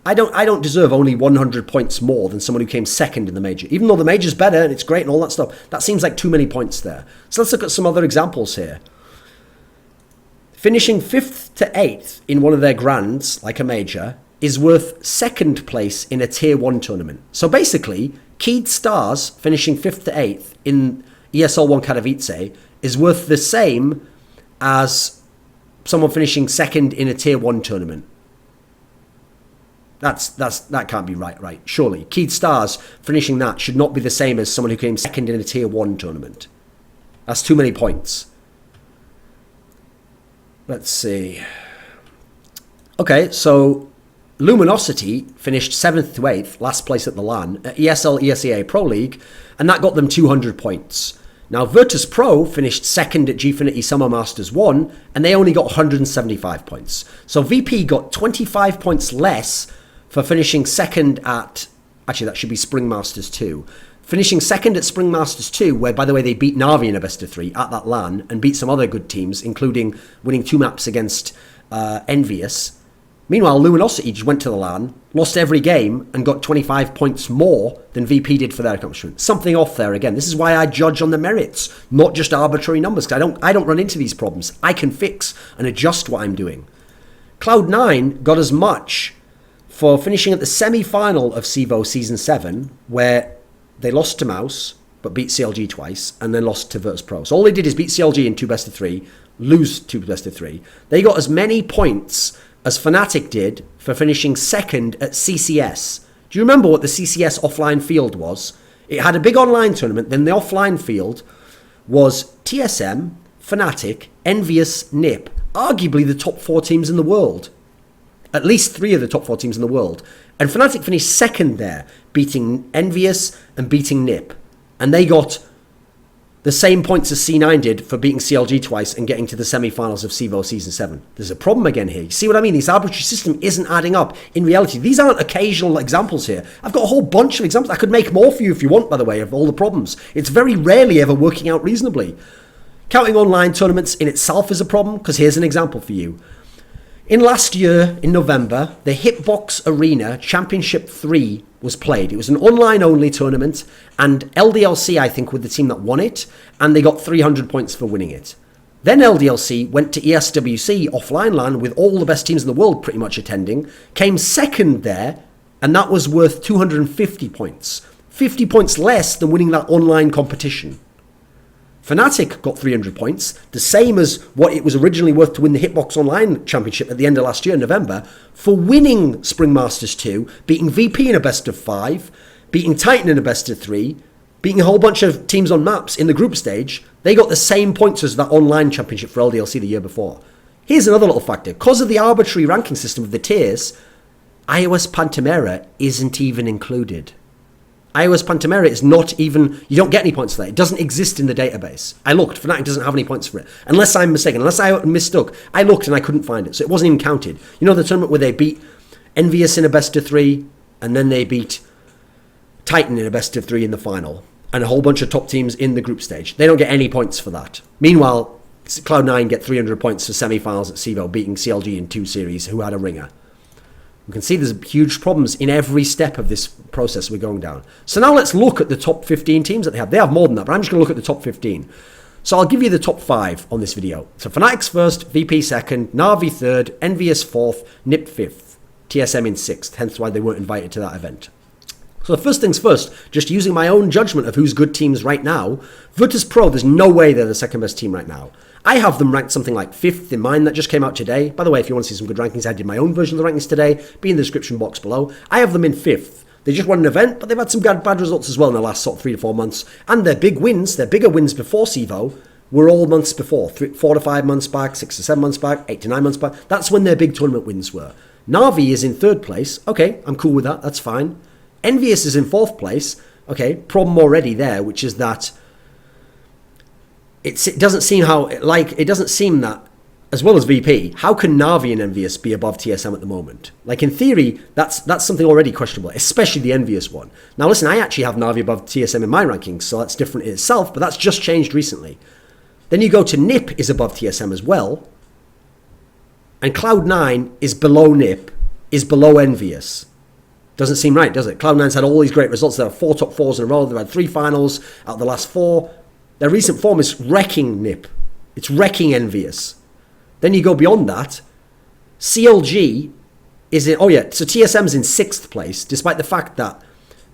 I don't deserve only 100 points more than someone who came second in the major. Even though the major's better and it's great and all that stuff, that seems like too many points there. So let's look at some other examples here. Finishing 5th to 8th in one of their grands, like a major, is worth second place in a tier 1 tournament. So basically, Keyed Stars finishing 5th to 8th in ESL 1 Katowice is worth the same as someone finishing second in a tier 1 tournament. That can't be right. Surely, Keyed Stars finishing that should not be the same as someone who came second in a tier 1 tournament. That's too many points. Let's see. Okay, so Luminosity finished 7th to 8th, last place at the LAN, at ESL ESEA Pro League, and that got them 200 points. Now, Virtus Pro finished second at Gfinity Summer Masters 1, and they only got 175 points. So VP got 25 points less for finishing second at, actually that should be Spring Masters 2. Finishing second at Spring Masters 2, where, by the way, they beat Na'Vi in a best of 3 at that LAN and beat some other good teams, including winning 2 maps against Envious, Meanwhile, Luminosity just went to the LAN, lost every game, and got 25 points more than VP did for their accomplishment. Something off there again. This is why I judge on the merits, not just arbitrary numbers, because I don't run into these problems. I can fix and adjust what I'm doing. Cloud9 got as much for finishing at the semi-final of CEVO Season 7, where they lost to Mouse, but beat CLG twice, and then lost to Virtus.pro. So all they did is beat CLG in 2 best of 3, lose 2 best of 3. They got as many points as Fnatic did for finishing second at CCS. Do you remember what the CCS offline field was? It had a big online tournament, then the offline field was TSM, Fnatic, Envious, NiP, arguably the top 4 teams in the world. At least 3 of the top 4 teams in the world. And Fnatic finished second there, beating Envious and beating NiP. And they got the same points as C9 did for beating CLG twice and getting to the semi-finals of CEVO Season 7. There's a problem again here. You see what I mean? This arbitrary system isn't adding up in reality. These aren't occasional examples here. I've got a whole bunch of examples. I could make more for you if you want, by the way, of all the problems. It's very rarely ever working out reasonably. Counting online tournaments in itself is a problem, because here's an example for you. In last year, in November, the Hitbox Arena Championship 3 was played. It was an online-only tournament, and LDLC, I think, were the team that won it, and they got 300 points for winning it. Then LDLC went to ESWC offline LAN with all the best teams in the world pretty much attending, came second there, and that was worth 250 points. 50 points less than winning that online competition. Fnatic got 300 points, the same as what it was originally worth to win the Hitbox Online Championship at the end of last year in November, for winning Spring Masters 2, beating VP in a best of 5, beating Titan in a best of 3, beating a whole bunch of teams on maps in the group stage. They got the same points as that online championship for LDLC the year before. Here's another little factor. Because of the arbitrary ranking system of the tiers, iOS Pantamera isn't even included. iOS Pantamera is not even, you don't get any points for that. It doesn't exist in the database. I looked, Fnatic doesn't have any points for it. Unless I'm mistaken, unless I mistook. I looked and I couldn't find it, so it wasn't even counted. You know the tournament where they beat Envious in a best of 3, and then they beat Titan in a best of 3 in the final, and a whole bunch of top teams in the group stage. They don't get any points for that. Meanwhile, Cloud9 get 300 points for semi-finals at CEVO, beating CLG in 2 series, who had a ringer. You can see there's huge problems in every step of this process we're going down. So now let's look at the top 15 teams that they have. They have more than that, but I'm just going to look at the top 15. So I'll give you the top 5 on this video. So Fnatic's first, VP second, Na'Vi third, Envious fourth, NiP fifth, TSM in 6th, hence why they weren't invited to that event. So first things first, just using my own judgment of who's good teams right now, Virtus.pro, there's no way they're the second best team right now. I have them ranked something like 5th in mine that just came out today. By the way, if you want to see some good rankings, I did my own version of the rankings today. Be in the description box below. I have them in 5th. They just won an event, but they've had some bad results as well in the last sort of 3 to 4 months. And their big wins, their bigger wins before CEVO, were all months before. 4 to 5 months back, 6 to 7 months back, 8 to 9 months back. That's when their big tournament wins were. Na'Vi is in 3rd place. Okay, I'm cool with that. That's fine. Envious is in 4th place. Okay, problem already there, which is that it doesn't seem that, as well as VP, how can Na'Vi and Envious be above TSM at the moment? Like, in theory, that's something already questionable, especially the Envious one. Now listen, I actually have Na'Vi above TSM in my rankings, so that's different in itself, but that's just changed recently. Then you go to NiP is above TSM as well, and Cloud9 is below NiP, is below Envious. Doesn't seem right, does it? Cloud9's had all these great results. They have 4 top 4s in a row. They've had 3 finals out of the last 4. Their recent form is wrecking NiP. It's wrecking Envious. Then you go beyond that. CLG is in... Oh yeah, so TSM's in 6th place, despite the fact that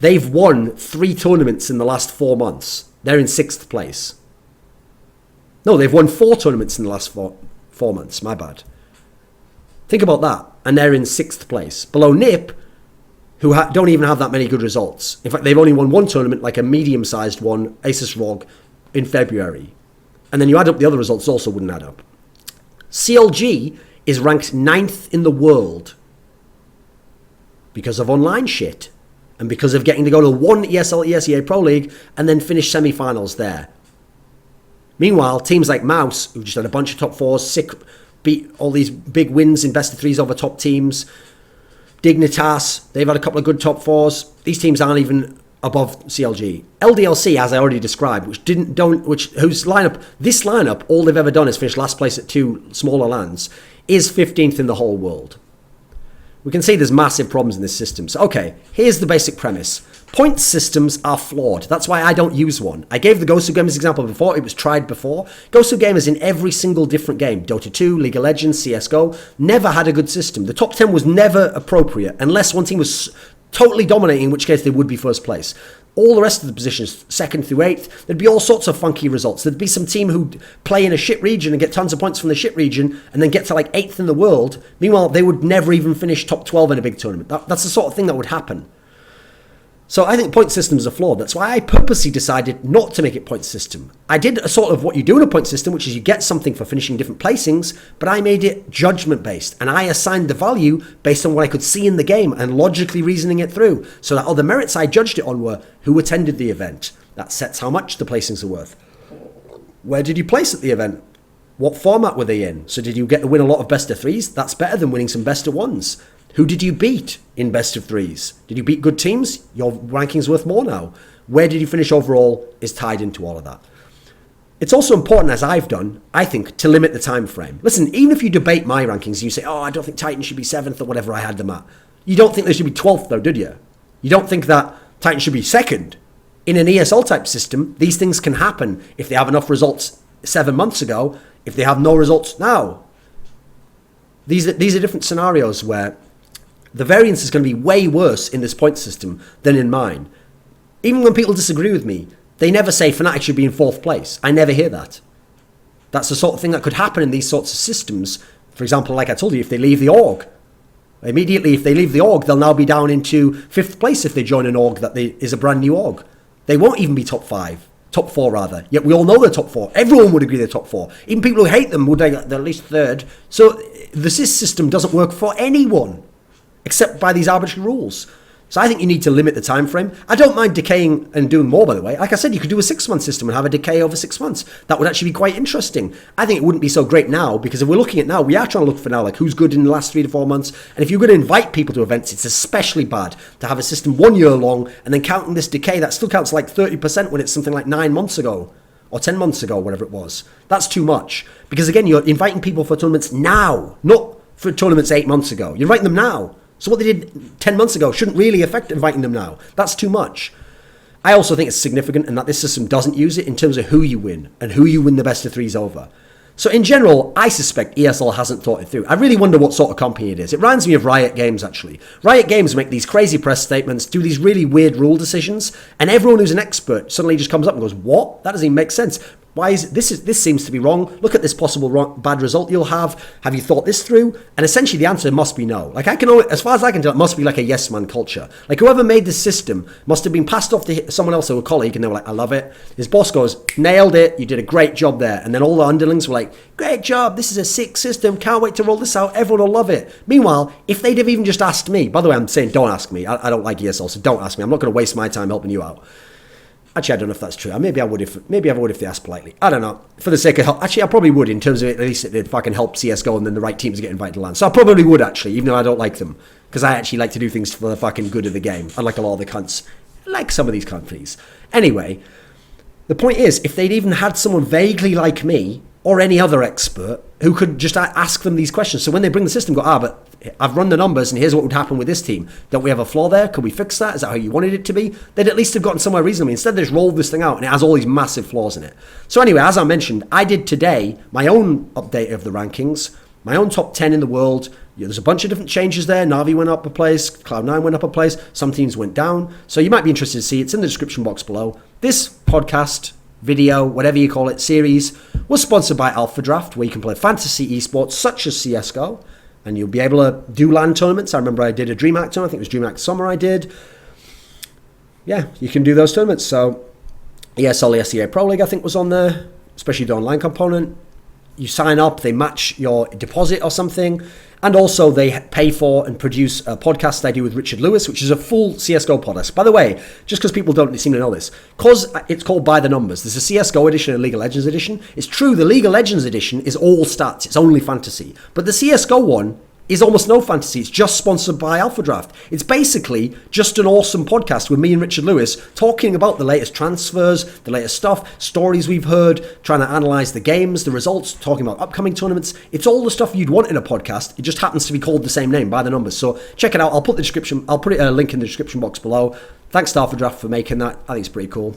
they've won 3 tournaments in the last 4 months. They're in 6th place. No, they've won 4 tournaments in the last 4 months. My bad. Think about that. And they're in 6th place. Below NiP, who don't even have that many good results. In fact, they've only won 1 tournament, like a medium-sized one, Asus ROG, in February. And then you add up the other results, also wouldn't add up. CLG is ranked 9th in the world because of online shit and because of getting to go to 1 ESL ESEA Pro League and then finish semi-finals there. Meanwhile, teams like Mouse, who just had a bunch of top 4s, beat all these big wins in best of 3s over top teams. Dignitas, they've had a couple of good top 4s. These teams aren't even above CLG. LDLC, as I already described, whose lineup, all they've ever done is finish last place at 2 smaller lands, is 15th in the whole world. we can see there's massive problems in this system. So, okay, here's the basic premise. Point systems are flawed. That's why I don't use one. I gave the Gosu Gamers example before. It was tried before. Gosu Gamers in every single different game, Dota 2, League of Legends, CSGO, never had a good system. The top 10 was never appropriate unless one team was totally dominating, in which case they would be first place. All the rest of the positions, 2nd through 8th, there'd be all sorts of funky results. There'd be some team who'd play in a shit region and get tons of points from the shit region and then get to like 8th in the world. Meanwhile, they would never even finish top 12 in a big tournament. That's the sort of thing that would happen. So I think point systems are flawed. That's why I purposely decided not to make it point system. I did a sort of what you do in a point system, which is you get something for finishing different placings, but I made it judgment based and I assigned the value based on what I could see in the game and logically reasoning it through. So that all the merits I judged it on were who attended the event. That sets how much the placings are worth. Where did you place at the event? What format were they in? So did you get to win a lot of best of threes? That's better than winning some best of ones. Who did you beat in best of threes? Did you beat good teams? Your ranking's worth more now. Where did you finish overall is tied into all of that. It's also important, as I've done, I think, to limit the time frame. Listen, even if you debate my rankings and you say, oh, I don't think Titan should be 7th or whatever I had them at. You don't think they should be 12th though, did you? You don't think that Titan should be 2nd? In an ESL type system, these things can happen if they have enough results 7 months ago, if they have no results now. These are different scenarios where the variance is going to be way worse in this point system than in mine. Even when people disagree with me, they never say Fnatic should be in 4th place. I never hear that. That's the sort of thing that could happen in these sorts of systems. For example, like I told you, if they leave the org. Immediately, if they leave the org, they'll now be down into 5th place if they join an org that is a brand new org. They won't even be top 4 rather. Yet we all know they're top 4. Everyone would agree they're top 4. Even people who hate them would think they're at least 3rd. So the system doesn't work for anyone, except by these arbitrary rules. So I think you need to limit the time frame. I don't mind decaying and doing more, by the way. Like I said, you could do a 6-month system and have a decay over 6 months. That would actually be quite interesting. I think it wouldn't be so great now, because if we're looking at now, we are trying to look for now, like who's good in the last 3 to 4 months. And if you're going to invite people to events, it's especially bad to have a system 1 year long and then counting this decay. That still counts like 30% when it's something like 9 months ago or 10 months ago, whatever it was. That's too much. Because again, you're inviting people for tournaments now, not for tournaments 8 months ago. You're inviting them now. So what they did 10 months ago shouldn't really affect inviting them now. That's too much. I also think it's significant in that this system doesn't use it in terms of who you win and who you win the best of 3s over. So in general, I suspect ESL hasn't thought it through. I really wonder what sort of company it is. It reminds me of Riot Games, actually. Riot Games make these crazy press statements, do these really weird rule decisions, and everyone who's an expert suddenly just comes up and goes, what? That doesn't even make sense. Why is this seems to be wrong. Look at this possible bad result you'll have. Have you thought this through? And essentially the answer must be no. Like as far as I can tell, it must be like a yes man culture. Like whoever made this system must have been passed off to someone else or a colleague and they were like, I love it. His boss goes, nailed it. You did a great job there. And then all the underlings were like, great job. This is a sick system. Can't wait to roll this out. Everyone will love it. Meanwhile, if they'd have even just asked me, by the way, I'm saying don't ask me. I don't like ESL, so don't ask me. I'm not going to waste my time helping you out. Actually, I don't know if that's true. Maybe I would if they asked politely. I don't know. For the sake of help. Actually, I probably would in terms of at least it fucking help CSGO and then the right teams get invited to LAN. So I probably would actually, even though I don't like them. Because I actually like to do things for the fucking good of the game. Unlike a lot of the cunts. Like some of these companies. Anyway, the point is, if they'd even had someone vaguely like me or any other expert who could just ask them these questions. So when they bring the system, go, but I've run the numbers and here's what would happen with this team. Don't we have a flaw there? Could we fix that? Is that how you wanted it to be? They'd at least have gotten somewhere reasonably. Instead, they just rolled this thing out and it has all these massive flaws in it. So anyway, as I mentioned, I did today my own update of the rankings, my own top 10 in the world. There's a bunch of different changes there. Na'Vi went up a place, Cloud9 went up a place, some teams went down. So you might be interested to see. It's in the description box below. This podcast, video, whatever you call it, series was sponsored by Alpha Draft, where you can play fantasy esports such as CSGO, and you'll be able to do LAN tournaments. I remember I did a DreamHack tournament. I think it was DreamHack Summer I did. Yeah, you can do those tournaments. So ESL, SEA Pro League, I think, was on there, especially the online component. You sign up, they match your deposit or something. And also they pay for and produce a podcast I do with Richard Lewis, which is a full CSGO podcast. By the way, just because people don't seem to know this, because it's called By the Numbers, there's a CSGO edition and a League of Legends edition. It's true, the League of Legends edition is all stats, it's only fantasy. But the CSGO one is almost no fantasy. It's just sponsored by Alpha Draft. It's basically just an awesome podcast with me and Richard Lewis talking about the latest transfers, the latest stuff, stories we've heard, trying to analyse the games, the results, talking about upcoming tournaments. It's all the stuff you'd want in a podcast. It just happens to be called the same name by the numbers. So check it out. I'll put a link in the description box below. Thanks to Alpha Draft for making that. I think it's pretty cool.